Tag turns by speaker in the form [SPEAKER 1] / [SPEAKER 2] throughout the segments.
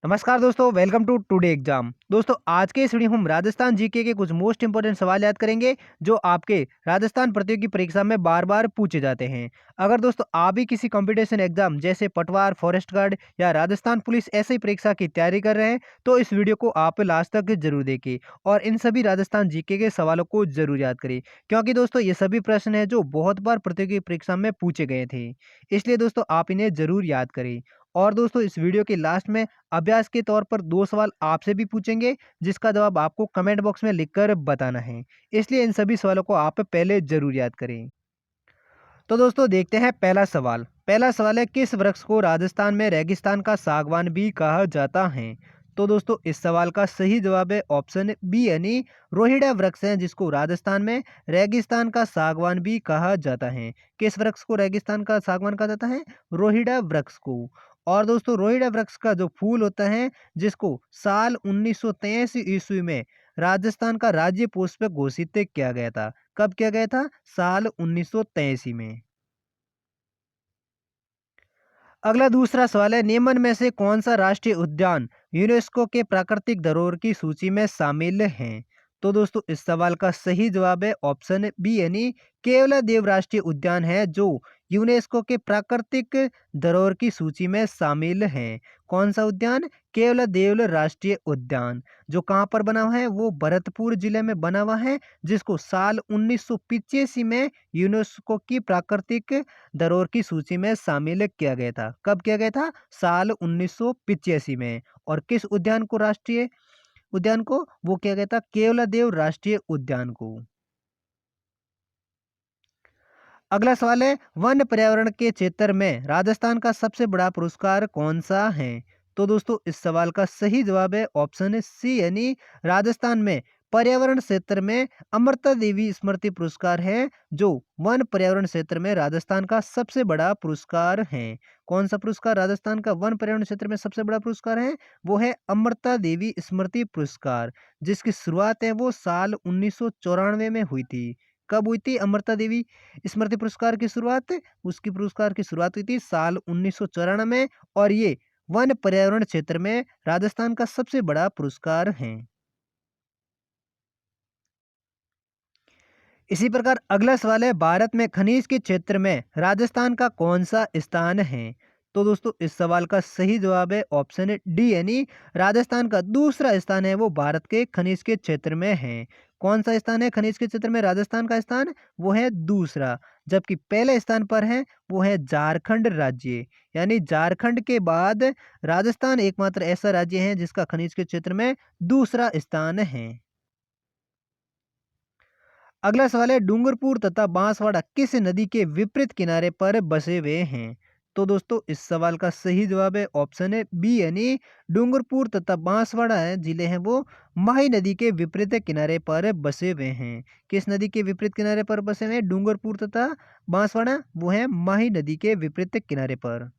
[SPEAKER 1] नमस्कार दोस्तों, welcome to today exam. दोस्तों, आज के इस वीडियो में हम राजस्थान जीके के कुछ मोस्ट इंपोर्टेंट सवाल याद करेंगे जो आपके राजस्थान प्रतियोगी परीक्षा में बार बार पूछे जाते हैं। अगर दोस्तों आप भी किसी कंपटीशन एग्जाम जैसे पटवार, फॉरेस्ट गार्ड या राजस्थान पुलिस ऐसी परीक्षा की तैयारी कर रहे हैं तो इस वीडियो को आप लास्ट तक जरूर देखें और इन सभी राजस्थान जीके के सवालों को जरूर याद करें, क्योंकि दोस्तों ये सभी प्रश्न है जो बहुत बार प्रतियोगी परीक्षा में पूछे गए थे। इसलिए दोस्तों आप इन्हें जरूर याद करें। और दोस्तों इस वीडियो के लास्ट में अभ्यास के तौर पर 2 सवाल आपसे भी पूछेंगे, जिसका जवाब आपको कमेंट बॉक्स में लिखकर बताना है। इसलिए इन सभी सवालों को आप पहले ज़रूर याद करें। तो दोस्तों देखते हैं पहला सवाल। पहला सवाल है, किस वृक्ष को राजस्थान में रेगिस्तान का सागवान भी कहा जाता है? तो दोस्तों इस सवाल का सही जवाब है ऑप्शन बी यानी रोहिड़ा वृक्ष है, जिसको राजस्थान में रेगिस्तान का सागवान भी कहा जाता है। किस वृक्ष को रेगिस्तान का सागवान कहा जाता है? रोहिड़ा वृक्ष को। और दोस्तों रोहिड़ा वृक्ष का जो फूल होता है, जिसको साल 1983 ईस्वी में राजस्थान का राज्य पुष्प घोषित किया गया था। कब किया गया था? साल 1983 में। अगला दूसरा सवाल है, निम्न में से कौन सा राष्ट्रीय उद्यान यूनेस्को के प्राकृतिक धरोहर की सूची में शामिल है? तो दोस्तों इस सवाल का सही जवाब है ऑप्शन बी यानी केवलादेव राष्ट्रीय उद्यान है, जो यूनेस्को के प्राकृतिक धरोहर की सूची में शामिल है। कौन सा उद्यान? केवलादेव राष्ट्रीय उद्यान। जो कहाँ पर बना हुआ है? वो भरतपुर जिले में बना हुआ है, जिसको साल 1985 में यूनेस्को की प्राकृतिक धरोहर की सूची में शामिल किया गया था। कब किया गया था? साल 1985 में। और किस उद्यान को वो किया गया था? केवलादेव राष्ट्रीय उद्यान को। अगला सवाल है, वन पर्यावरण के क्षेत्र में राजस्थान का सबसे बड़ा पुरस्कार कौन सा है? तो दोस्तों इस सवाल का सही जवाब है ऑप्शन सी यानी राजस्थान में पर्यावरण क्षेत्र में अमृता देवी स्मृति पुरस्कार है, जो वन पर्यावरण क्षेत्र में राजस्थान का सबसे बड़ा पुरस्कार है। कौन सा पुरस्कार राजस्थान का वन पर्यावरण क्षेत्र में सबसे बड़ा पुरस्कार है? वो है अमृता देवी स्मृति पुरस्कार, जिसकी शुरुआत है वो साल 1994 में हुई थी। कब हुई थी अमृता देवी स्मृति पुरस्कार की शुरुआत? उसकी पुरस्कार की शुरुआत हुई थी साल 1994 में, और ये वन पर्यावरण क्षेत्र में राजस्थान का सबसे बड़ा पुरस्कार है। इसी प्रकार अगला सवाल है, भारत में खनिज के क्षेत्र में राजस्थान का कौन सा स्थान है? तो दोस्तों इस सवाल का सही जवाब है ऑप्शन डी यानी राजस्थान का दूसरा स्थान है वो भारत के खनिज के क्षेत्र में है। कौन सा स्थान है खनिज के क्षेत्र में राजस्थान का स्थान? वो है दूसरा। जबकि पहले स्थान पर है वो है झारखंड राज्य। यानी झारखंड के बाद राजस्थान एकमात्र ऐसा राज्य है जिसका खनिज के क्षेत्र में दूसरा स्थान है। अगला सवाल है, डूंगरपुर तथा बांसवाड़ा किस नदी के विपरीत किनारे पर बसे हुए हैं? तो दोस्तों इस सवाल का सही जवाब है ऑप्शन है बी यानी डूंगरपुर तथा बांसवाड़ा है जिले हैं वो माही नदी के विपरीत किनारे पर बसे हुए हैं। किस नदी के विपरीत किनारे पर बसे हुए हैं डूंगरपुर तथा बांसवाड़ा? वो है माही नदी के विपरीत किनारे पर।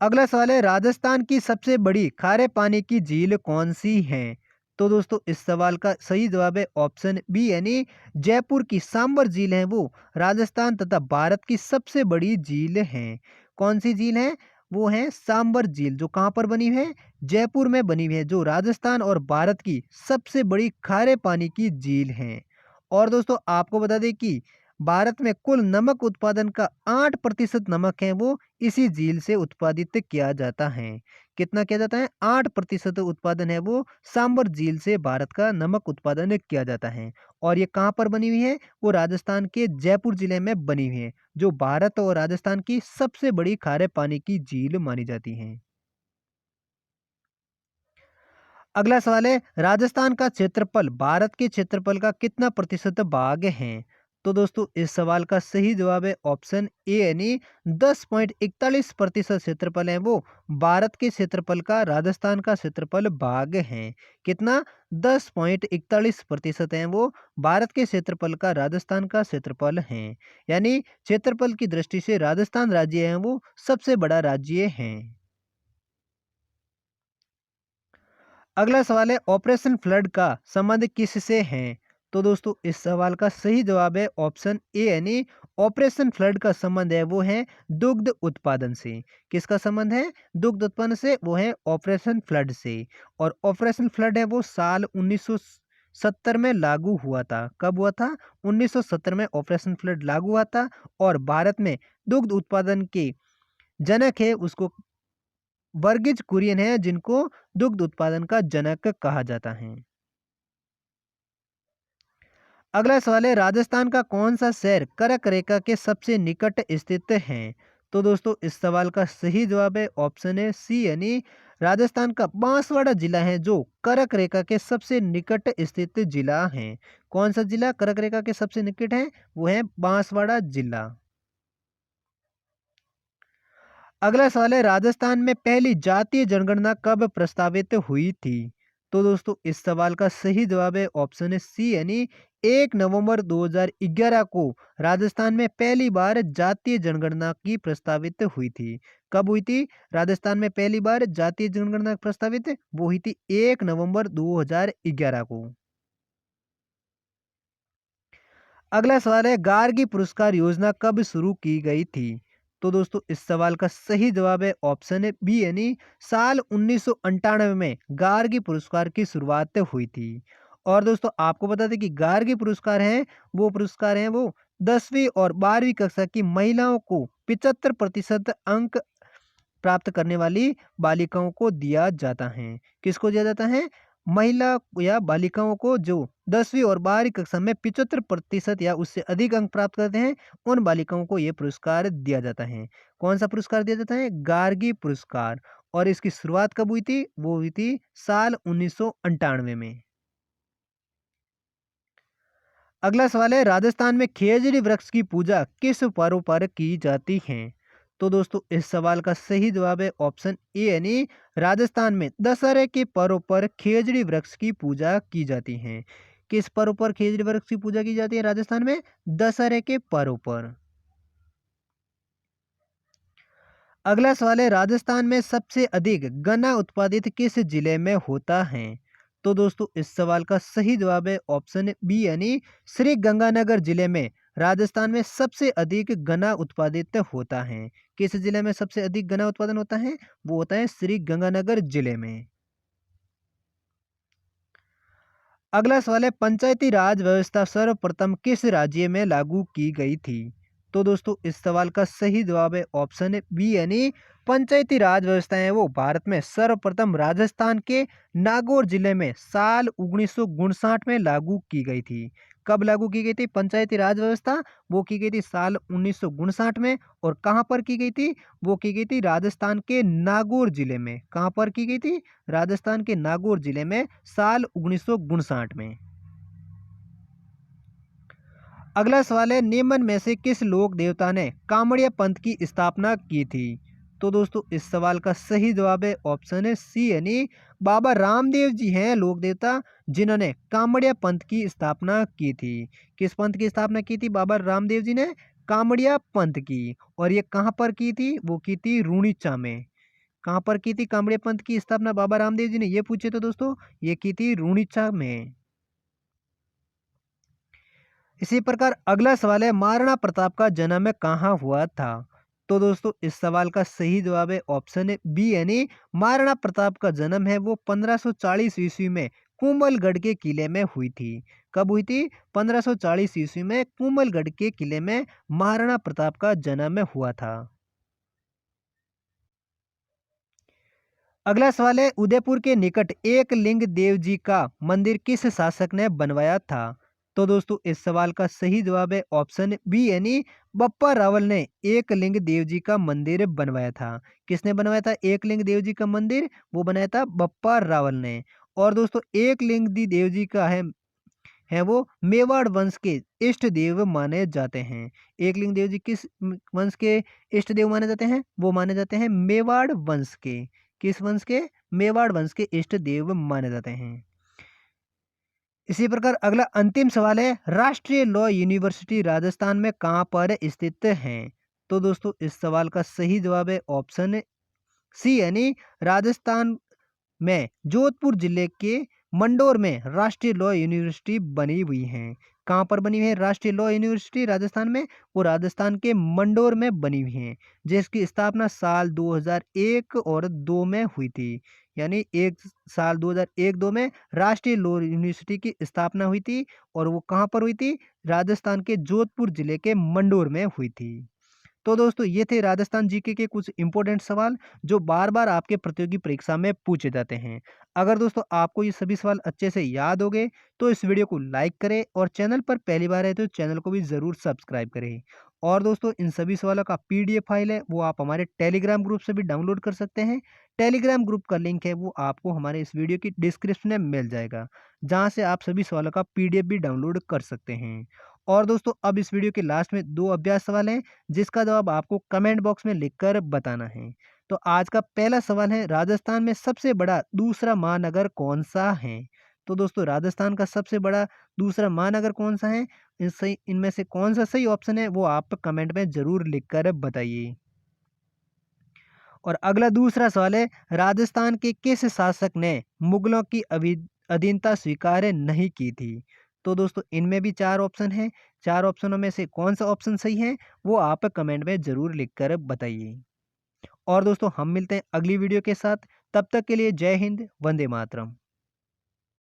[SPEAKER 1] अगला सवाल है, राजस्थान की सबसे बड़ी खारे पानी की झील कौन सी है? तो दोस्तों इस सवाल का सही जवाब है ऑप्शन बी यानी जयपुर की सांबर झील है वो राजस्थान तथा भारत की सबसे बड़ी झील है। कौन सी झील है? वो है सांबर झील, जो कहाँ पर बनी हुई है? जयपुर में बनी हुई है, जो राजस्थान और भारत की सबसे बड़ी खारे पानी की झील है। और दोस्तों आपको बता दें कि भारत में कुल नमक उत्पादन का 8% नमक है वो इसी झील से उत्पादित किया जाता है। कितना किया जाता है? 8% उत्पादन है वो सांबर झील से भारत का नमक उत्पादन किया जाता है। और ये कहाँ पर बनी हुई है? वो राजस्थान के जयपुर जिले में बनी हुई है, जो भारत और राजस्थान की सबसे बड़ी खारे पानी की झील मानी जाती है। अगला सवाल है, राजस्थान का क्षेत्रफल भारत के क्षेत्रफल का कितना प्रतिशत भाग है? तो दोस्तों इस सवाल का सही जवाब है ऑप्शन ए यानी 10.41% क्षेत्रफल है वो भारत के क्षेत्रफल का राजस्थान का क्षेत्रफल भाग है। कितना? 10.41% है वो भारत के क्षेत्रफल का राजस्थान का क्षेत्रफल है। यानी क्षेत्रफल की दृष्टि से राजस्थान राज्य है वो सबसे बड़ा राज्य है। अगला सवाल है, ऑपरेशन फ्लड का संबंध किससे है? तो दोस्तों इस सवाल का सही जवाब है ऑप्शन ए यानी ऑपरेशन फ्लड का संबंध है वो है दुग्ध उत्पादन से। किसका संबंध है? दुग्ध उत्पादन से, वो है ऑपरेशन फ्लड से। और ऑपरेशन फ्लड है वो साल 1970 में लागू हुआ था। कब हुआ था? 1970 में ऑपरेशन फ्लड लागू हुआ था। और भारत में दुग्ध उत्पादन के जनक है उसको वर्गीज कुरियन है, जिनको दुग्ध उत्पादन का जनक कहा जाता है। अगला सवाल है, राजस्थान का कौन सा शहर कर्क रेखा के सबसे निकट स्थित है? तो दोस्तों इस सवाल का सही जवाब है ऑप्शन है सी, यानी राजस्थान का बांसवाड़ा जिला है जो कर्क रेखा के सबसे निकट स्थित जिला है। कौन सा जिला कर्क रेखा के सबसे निकट है? वो है बांसवाड़ा जिला। अगला सवाल है, राजस्थान में पहली जातीय जनगणना कब प्रस्तावित हुई थी? तो दोस्तों इस सवाल का सही जवाब है ऑप्शन है सी, यानी 1 नवंबर 2011 को राजस्थान में पहली बार जातीय जनगणना की प्रस्तावित हुई थी। कब हुई थी राजस्थान में पहली बार जातीय जनगणना प्रस्तावित? वो हुई थी 1 नवंबर 2011 को। अगला सवाल है, गार्गी पुरस्कार योजना कब शुरू की गई थी? तो दोस्तों इस सवाल का सही जवाब है ऑप्शन है बी, यानी साल 1998 में गार्गी पुरस्कार की शुरुआत हुई थी। और दोस्तों आपको बता दें कि गार्गी पुरस्कार हैं वो 10वीं और 12वीं कक्षा की महिलाओं को 75% अंक प्राप्त करने वाली बालिकाओं को दिया जाता है। किसको दिया जाता है? महिला या बालिकाओं को जो 10वीं और 12वीं कक्षा में 75% या उससे अधिक अंक प्राप्त करते हैं, उन बालिकाओं को यह पुरस्कार दिया जाता है। कौन सा पुरस्कार दिया जाता है? गार्गी पुरस्कार। और इसकी शुरुआत कब हुई थी? वो हुई थी साल 1998 में। अगला सवाल है, राजस्थान में खेजड़ी वृक्ष की पूजा किस पर्व पर की जाती है? तो दोस्तों इस सवाल का सही जवाब है ऑप्शन ए, यानी राजस्थान में दशहरे के पर्व पर खेजड़ी वृक्ष की पूजा की जाती है। किस पर्व पर खेजड़ी वृक्ष की पूजा की जाती है राजस्थान में? दशहरे के पर्व पर। अगला सवाल है, राजस्थान में सबसे अधिक गन्ना उत्पादित किस जिले में होता है? तो दोस्तों इस सवाल का सही जवाब है ऑप्शन बी, यानी श्री गंगानगर जिले में राजस्थान में सबसे अधिक गन्ना उत्पादित होता है। किस जिले में सबसे अधिक गन्ना उत्पादन होता है? वो होता है श्री गंगानगर जिले में। अगला सवाल है, पंचायती राज व्यवस्था सर्वप्रथम किस राज्य में लागू की गई थी? तो दोस्तों इस सवाल का सही जवाब है ऑप्शन बी, यानी पंचायती राज व्यवस्था है वो भारत में सर्वप्रथम राजस्थान के नागौर जिले में साल 1959 में लागू की गई थी। कब लागू की गई थी पंचायती राज व्यवस्था? वो की गई थी साल 1959 में। और कहां पर की गई थी? वो की गई थी राजस्थान के नागौर जिले में। कहां पर की गई थी? राजस्थान के नागौर जिले में साल 1959 में। अगला सवाल है, निम्न में से किस लोक देवता ने कामड़िया पंथ की स्थापना की थी? तो दोस्तों इस सवाल का सही जवाब है ऑप्शन है सी, यानी बाबा रामदेव जी हैं लोक देवता जिन्होंने कामड़िया पंथ की स्थापना की थी। किस पंथ की स्थापना की थी बाबा रामदेव जी ने? कामड़िया पंथ की। और ये कहां पर की थी? वो की थी रूणीचा में। कहां पर की थी कामड़िया पंथ की स्थापना बाबा रामदेव जी ने? ये पूछे तो दोस्तों ये की थी रूणीचा में। इसी प्रकार अगला सवाल है, महाराणा प्रताप का जन्म कहाँ हुआ था? तो दोस्तों इस सवाल का सही जवाब है ऑप्शन बी, यानी महाराणा प्रताप का जन्म है वो 1540 ईस्वी में कुंभलगढ़ के किले में हुई थी। कब हुई थी? 1540 ईस्वी में कुंभलगढ़ के किले में महाराणा प्रताप का जन्म हुआ था। अगला सवाल है, उदयपुर के निकट एक लिंग देव जी का मंदिर किस शासक ने बनवाया था? तो दोस्तों इस सवाल का सही जवाब है ऑप्शन बी, यानी बप्पा रावल ने एक लिंग देव जी का मंदिर बनवाया था। किसने बनवाया था एक लिंग देव जी का मंदिर? वो बनाया था बप्पा रावल ने। और दोस्तों एक लिंग देव जी का है वो मेवाड़ वंश के इष्ट देव माने जाते हैं। एक लिंग देव जी किस वंश के इष्ट देव माने जाते हैं? वो माने जाते हैं मेवाड़ वंश के। किस वंश के? मेवाड़ वंश के इष्ट देव माने जाते हैं। इसी प्रकार अगला अंतिम सवाल है, राष्ट्रीय लॉ यूनिवर्सिटी राजस्थान में कहाँ पर स्थित है? तो दोस्तों इस सवाल का सही जवाब है ऑप्शन सी, यानी राजस्थान में जोधपुर जिले के मंडोर में राष्ट्रीय लॉ यूनिवर्सिटी बनी हुई है। कहाँ पर बनी हुई है राष्ट्रीय लॉ यूनिवर्सिटी राजस्थान में? वो राजस्थान के मंडोर में बनी हुई है, जिसकी स्थापना साल 2001 और 2 में हुई थी। यानी एक साल 2001-2 में राष्ट्रीय लॉ यूनिवर्सिटी की स्थापना हुई थी और वो कहाँ पर हुई थी? राजस्थान के जोधपुर जिले के मंडोर में हुई थी। तो दोस्तों ये थे राजस्थान जीके के कुछ इंपॉर्टेंट सवाल जो बार बार आपके प्रतियोगी परीक्षा में पूछे जाते हैं। अगर दोस्तों आपको ये सभी सवाल अच्छे से याद हो गए तो इस वीडियो को लाइक करें और चैनल पर पहली बार है तो चैनल को भी ज़रूर सब्सक्राइब करें। और दोस्तों इन सभी सवालों का पीडीएफ फाइल है वो आप हमारे टेलीग्राम ग्रुप से भी डाउनलोड कर सकते हैं। टेलीग्राम ग्रुप का लिंक है वो आपको हमारे इस वीडियो की डिस्क्रिप्शन में मिल जाएगा, जहाँ से आप सभी सवालों का पीडीएफ भी डाउनलोड कर सकते हैं। और दोस्तों अब इस वीडियो के लास्ट में 2 अभ्यास सवाल हैं जिसका जवाब आपको कमेंट बॉक्स में लिखकर बताना है। तो आज का पहला सवाल है, राजस्थान में सबसे बड़ा दूसरा महानगर कौन सा है? तो दोस्तों राजस्थान का सबसे बड़ा दूसरा महानगर कौन सा है? इनमें से कौन सा सही ऑप्शन है वो आप कमेंट में जरूर लिखकर बताइए। और अगला दूसरा सवाल है, राजस्थान के किस शासक ने मुगलों की अधीनता स्वीकार नहीं की थी? तो दोस्तों इनमें भी 4 ऑप्शन हैं। 4 ऑप्शनों में से कौन सा ऑप्शन सही है वो आप कमेंट में ज़रूर लिखकर बताइए। और दोस्तों हम मिलते हैं अगली वीडियो के साथ, तब तक के लिए जय हिंद, वंदे मातरम।